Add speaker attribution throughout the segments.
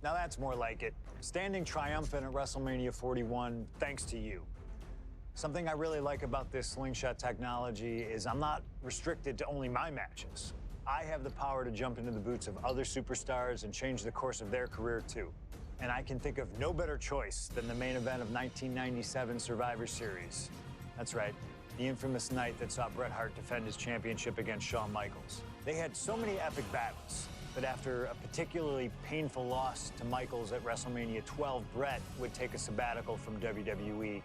Speaker 1: Now that's more like it. Standing triumphant at WrestleMania 41 thanks to you. Something I really like about this slingshot technology is I'm not restricted to only my matches. I have the power to jump into the boots of other superstars and change the course of their career too. And I can think of no better choice than the main event of 1997 Survivor Series. That's right, the infamous night that saw Bret Hart defend his championship against Shawn Michaels. They had so many epic battles, but after a particularly painful loss to Michaels at WrestleMania 12, Bret would take a sabbatical from WWE,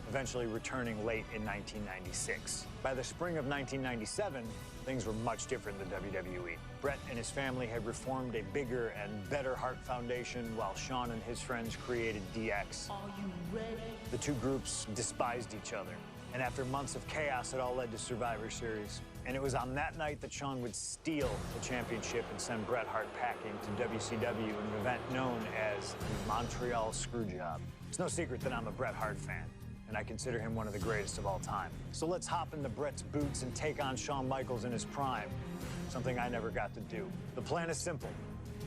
Speaker 1: eventually returning late in 1996. By the spring of 1997, things were much different than WWE. Bret and his family had reformed a bigger and better Hart Foundation, while Shawn and his friends created DX.
Speaker 2: Are you ready?
Speaker 1: The two groups despised each other, and after months of chaos, it all led to Survivor Series. And it was on that night that Shawn would steal the championship and send Bret Hart packing to WCW in an event known as the Montreal Screwjob. It's no secret that I'm a Bret Hart fan, and I consider him one of the greatest of all time. So let's hop into Bret's boots and take on Shawn Michaels in his prime, something I never got to do. The plan is simple.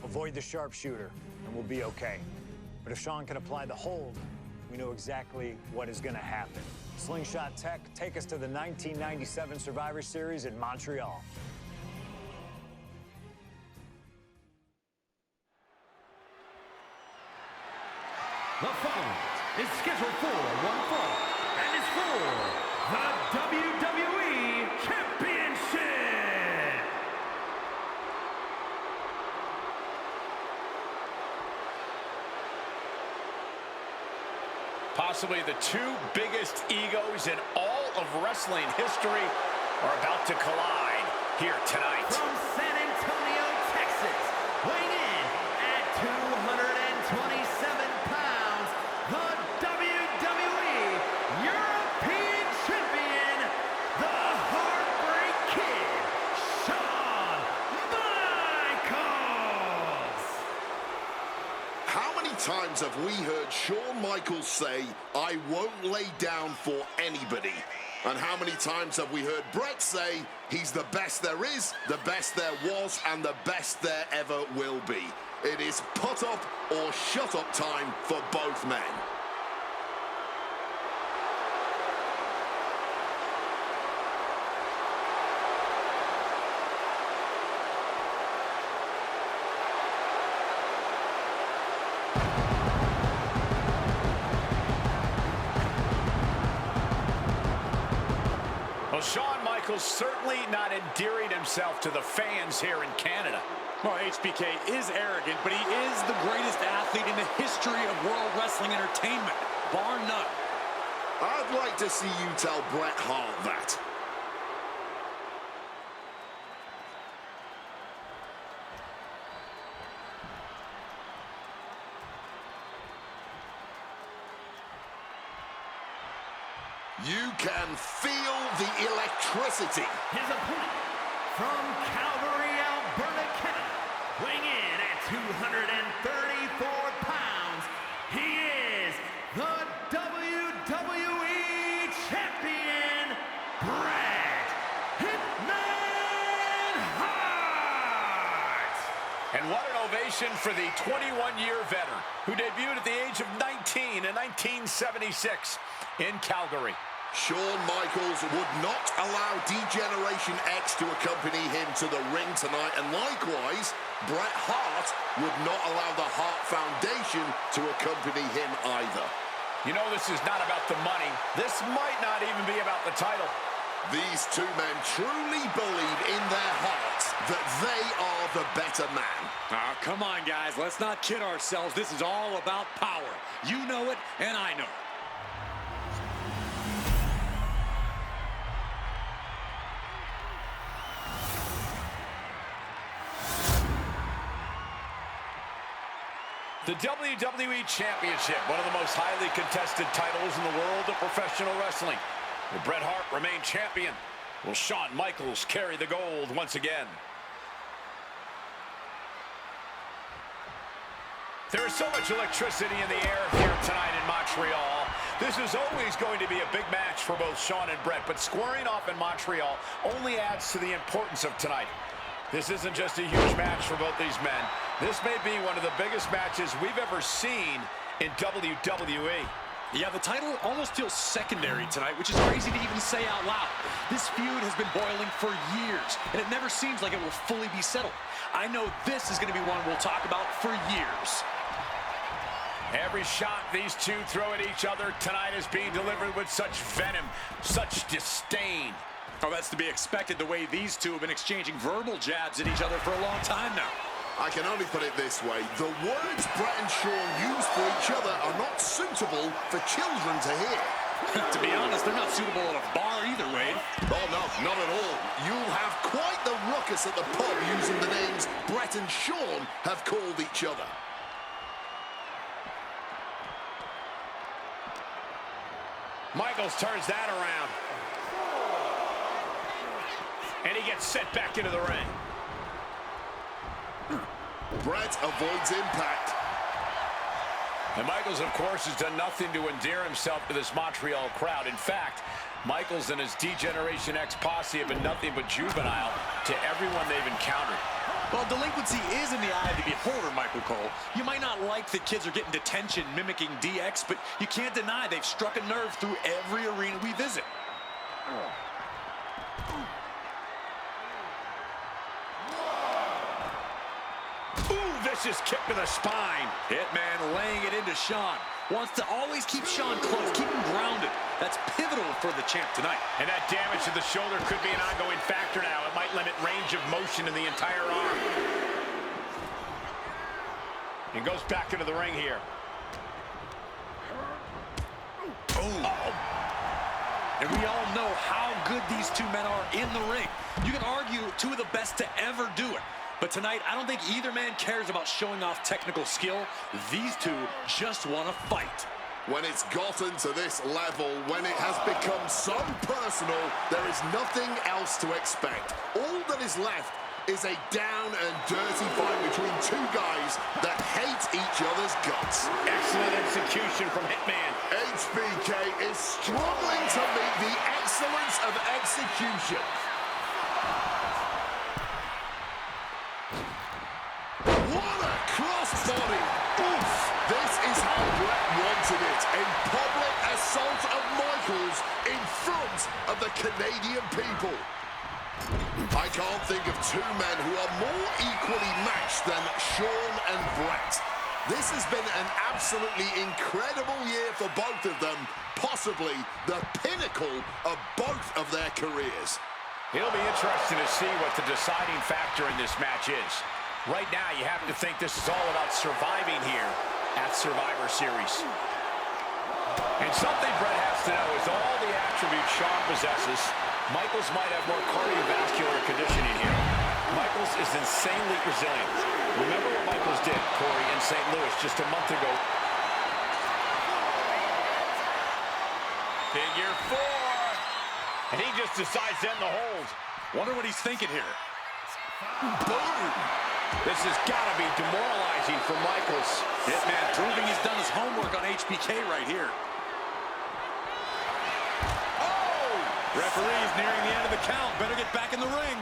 Speaker 1: Avoid the sharpshooter, and we'll be okay. But if Shawn can apply the hold, we know exactly what is gonna happen. Slingshot Tech, take us to the 1997 Survivor Series in Montreal.
Speaker 3: The following is scheduled for one fall and is for the WWE Championship.
Speaker 4: Possibly the two biggest egos in all of wrestling history are about to collide here tonight.
Speaker 3: From San Antonio, Texas, weighing in at 227 pounds, the WWE European Champion, the Heartbreak Kid, Shawn Michaels.
Speaker 5: How many times have we heard Shawn Michaels say, "I won't lay down for anybody"? And how many times have we heard Bret say, he's the best there is, the best there was, and the best there ever will be? It is put up or shut up time for both men.
Speaker 4: Well, Shawn Michaels certainly not endearing himself to the fans here in Canada.
Speaker 6: Well, HBK is arrogant, but he is the greatest athlete in the history of World Wrestling Entertainment, bar none.
Speaker 5: I'd like to see you tell Bret Hart that. You can feel the electricity.
Speaker 3: His opponent from Calgary, Alberta, Canada, weighing in at 234 pounds, he is the WWE Champion, Bret Hitman Hart!
Speaker 4: And what an ovation for the 21-year veteran who debuted at the age of 19 in 1976 in Calgary.
Speaker 5: Shawn Michaels would not allow D-Generation X to accompany him to the ring tonight, and likewise, Bret Hart would not allow the Hart Foundation to accompany him either.
Speaker 4: You know, this is not about the money. This might not even be about the title.
Speaker 5: These two men truly believe in their hearts that they are the better man.
Speaker 6: Ah, come on, guys. Let's not kid ourselves. This is all about power. You know it, and I know it.
Speaker 4: The WWE Championship, one of the most highly contested titles in the world of professional wrestling. Will Bret Hart remain champion? Will Shawn Michaels carry the gold once again? There is so much electricity in the air here tonight in Montreal. This is always going to be a big match for both Shawn and Bret, but squaring off in Montreal only adds to the importance of tonight. This isn't just a huge match for both these men. This may be one of the biggest matches we've ever seen in WWE.
Speaker 6: Yeah, the title almost feels secondary tonight, which is crazy to even say out loud. This feud has been boiling for years, and it never seems like it will fully be settled. I know this is going to be one we'll talk about for years.
Speaker 4: Every shot these two throw at each other tonight is being delivered with such venom, such disdain.
Speaker 6: Oh, that's to be expected the way these two have been exchanging verbal jabs at each other for a long time now.
Speaker 5: I can only put it this way. The words Bret and Shawn use for each other are not suitable for children to hear.
Speaker 6: To be honest, they're not suitable at a bar either, Wade.
Speaker 5: Oh, no, not at all. You'll have quite the ruckus at the pub using the names Bret and Shawn have called each other.
Speaker 4: Michaels turns that around. And he gets sent back into the ring.
Speaker 5: Bret avoids impact.
Speaker 4: And Michaels, of course, has done nothing to endear himself to this Montreal crowd. In fact, Michaels and his D-Generation X posse have been nothing but juvenile to everyone they've encountered.
Speaker 6: Well, delinquency is in the eye of the beholder, Michael Cole. You might not like that kids are getting detention mimicking DX, but you can't deny they've struck a nerve through every arena we visit.
Speaker 4: Vicious kick to the spine.
Speaker 6: Hitman laying it into Shawn. Wants to always keep Shawn close, keep him grounded. That's pivotal for the champ tonight.
Speaker 4: And that damage to the shoulder could be an ongoing factor now. It might limit range of motion in the entire arm. And goes back into the ring here.
Speaker 6: And we all know how good these two men are in the ring. You can argue two of the best to ever do it. But tonight, I don't think either man cares about showing off technical skill. These two just want to fight.
Speaker 5: When it's gotten to this level, when it has become so personal, there is nothing else to expect. All that is left is a down and dirty fight between two guys that hate each other's guts.
Speaker 4: Excellent execution from Hitman.
Speaker 5: HBK is struggling to meet the excellence of execution. What a crossbody! Oof! This is how Bret wanted it. A public assault of Michaels in front of the Canadian people. I can't think of two men who are more equally matched than Shawn and Bret. This has been an absolutely incredible year for both of them, possibly the pinnacle of both of their careers.
Speaker 4: It'll be interesting to see what the deciding factor in this match is. Right now, you have to think this is all about surviving here at Survivor Series. And something Bret has to know is all the attributes Shawn possesses, Michaels might have more cardiovascular conditioning here. Michaels is insanely resilient. Remember what Michaels did, Corey, in St. Louis just a month ago. Figure 4. And he just decides to end the hold.
Speaker 6: Wonder what he's thinking here.
Speaker 5: Boom!
Speaker 4: This has got to be demoralizing for Michaels.
Speaker 6: Hitman proving he's done his homework on HBK right here. Referee's nearing the end of the count. Better get back in the ring.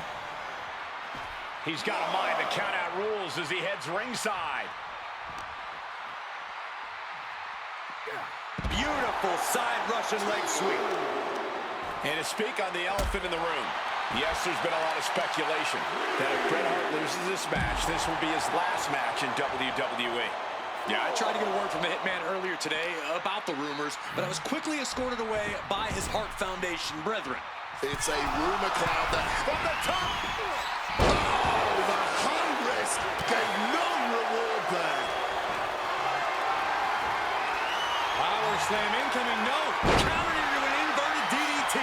Speaker 4: He's got to mind the count-out rules as he heads ringside.
Speaker 6: Beautiful side Russian leg sweep.
Speaker 4: And to speak on the elephant in the room, yes, there's been a lot of speculation that if Bret Hart loses this match, this will be his last match in WWE.
Speaker 6: Yeah, I tried to get a word from the Hitman earlier today about the rumors, but I was quickly escorted away by his Hart Foundation brethren.
Speaker 5: It's a rumor cloud that from the top. Oh, the high risk gave no reward there.
Speaker 6: Power slam incoming, no. Countered into an inverted DDT.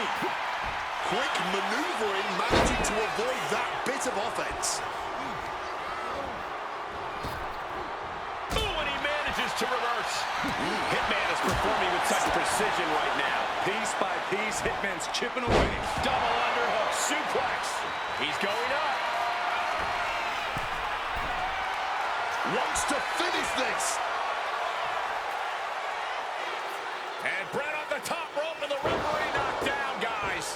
Speaker 5: Quick maneuvering, managing to avoid that bit of offense.
Speaker 4: To reverse. Hitman is performing with such precision right now.
Speaker 6: Piece by piece, Hitman's chipping away.
Speaker 4: Double underhook, suplex. He's going up.
Speaker 5: Wants to finish this.
Speaker 4: And Bret on the top rope and the referee knocked down, guys.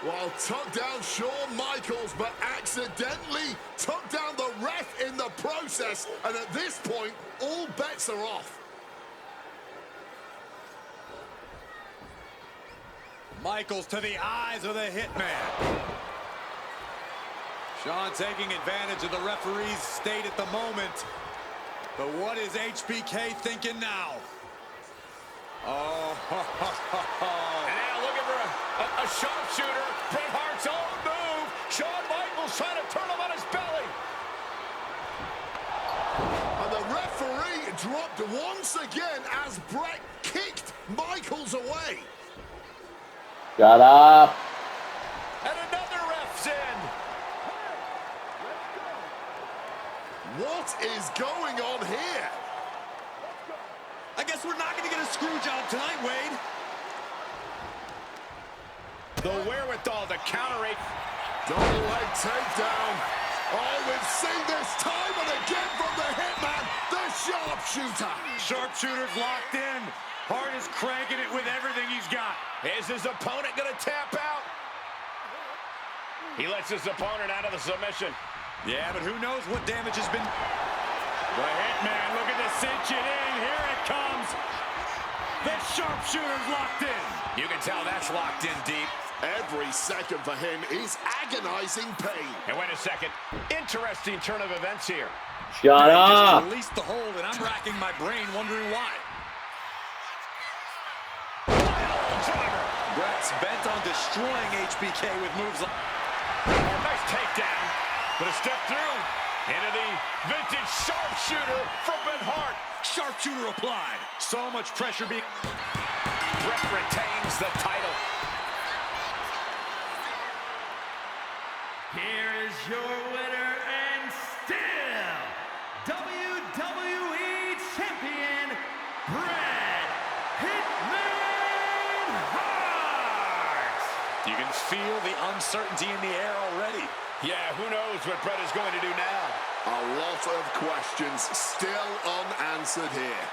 Speaker 5: Well, took down Shawn Michaels, but accidentally took down the ref in the process. And at this point, all bets are off.
Speaker 6: Michaels to the eyes of the hitman. Shawn taking advantage of the referee's state at the moment. But what is HBK thinking now? Oh,
Speaker 4: and now looking for a sharpshooter. Bret Hart's own move. Shawn Michaels trying to turn him on his belly.
Speaker 5: And the referee dropped once again as Bret kicked Michaels away.
Speaker 2: Shut up.
Speaker 4: And another ref's in.
Speaker 5: What is going on here?
Speaker 6: I guess we're not going to get a screw job tonight, Wade.
Speaker 4: The wherewithal to counter a
Speaker 5: Double leg takedown. Oh, we've seen this time and again from the hitman, the sharpshooter.
Speaker 6: Sharpshooter's locked in. Hart is cranking it with everything he's got.
Speaker 4: Is his opponent going to tap out? He lets his opponent out of the submission.
Speaker 6: Yeah, but who knows what damage has been. The hitman looking to cinch it in. Here it comes. The sharpshooter's locked in.
Speaker 4: You can tell that's locked in deep.
Speaker 5: Every second for him is agonizing pain.
Speaker 4: And wait a second. Interesting turn of events here.
Speaker 2: Shut
Speaker 6: Just
Speaker 2: up.
Speaker 6: released the hold, and I'm racking my brain wondering why. Bret's bent on destroying HBK with moves like...
Speaker 4: Nice takedown. But a step through into the vintage sharpshooter from Bret Hart.
Speaker 6: Sharpshooter applied. So much pressure being...
Speaker 4: Bret retains the title.
Speaker 3: Here is your winner and still WWE Champion, Bret Hitman Hart.
Speaker 6: You can feel the uncertainty in the air already.
Speaker 4: Yeah, who knows what Bret is going to do now?
Speaker 5: A lot of questions still unanswered here.